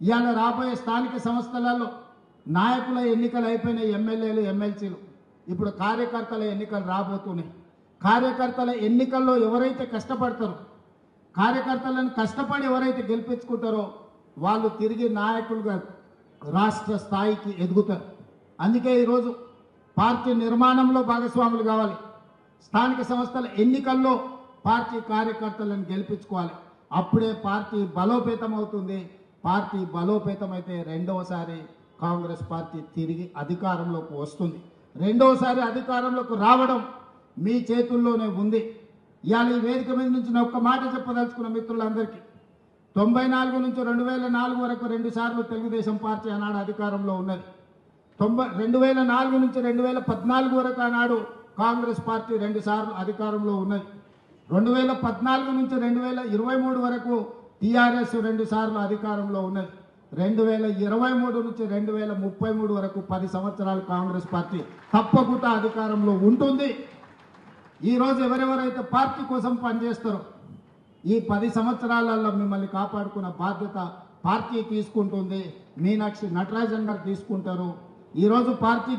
ఇవాళ రాబోయే స్థానిక సంస్థలలో నాయకుల ఎన్నికలు అయిపోయినాయి, ఎమ్మెల్యేలు ఎమ్మెల్సీలు. ఇప్పుడు కార్యకర్తల ఎన్నికలు రాబోతున్నాయి. కార్యకర్తల ఎన్నికల్లో ఎవరైతే కష్టపడతారో, కార్యకర్తలను కష్టపడి ఎవరైతే గెలిపించుకుంటారో వాళ్ళు తిరిగి నాయకులుగా రాష్ట్ర స్థాయికి ఎదుగుతారు. అందుకే ఈరోజు పార్టీ నిర్మాణంలో భాగస్వాములు కావాలి. స్థానిక సంస్థల ఎన్నికల్లో పార్టీ కార్యకర్తలను గెలిపించుకోవాలి. అప్పుడే పార్టీ బలోపేతం అవుతుంది. పార్టీ బలోపేతమైతే రెండవసారి కాంగ్రెస్ పార్టీ తిరిగి అధికారంలోకి వస్తుంది. రెండవసారి అధికారంలోకి రావడం మీ చేతుల్లోనే ఉంది. ఇవాళ ఈ వేదిక మీద నుంచి నేను ఒక్క మాట చెప్పదలుచుకున్న మిత్రులందరికీ, 94 నుంచి 2004 వరకు 2 సార్లు తెలుగుదేశం పార్టీ ఆనాడు అధికారంలో ఉన్నది. 2004 నుంచి 2014 వరకు ఆనాడు కాంగ్రెస్ పార్టీ 2 సార్లు అధికారంలో ఉన్నది. 2014 నుంచి 2023 వరకు టీఆర్ఎస్ 2 సార్లు అధికారంలో ఉన్నది. 2023 నుంచి 2033 వరకు 10 సంవత్సరాలు కాంగ్రెస్ పార్టీ తప్పకుండా అధికారంలో ఉంటుంది. ఈరోజు ఎవరెవరైతే పార్టీ కోసం పనిచేస్తారో ఈ 10 సంవత్సరాలలో మిమ్మల్ని కాపాడుకున్న బాధ్యత పార్టీ తీసుకుంటుంది. మీనాక్షి నటరాజన్ గారు తీసుకుంటారు. ఈరోజు పార్టీ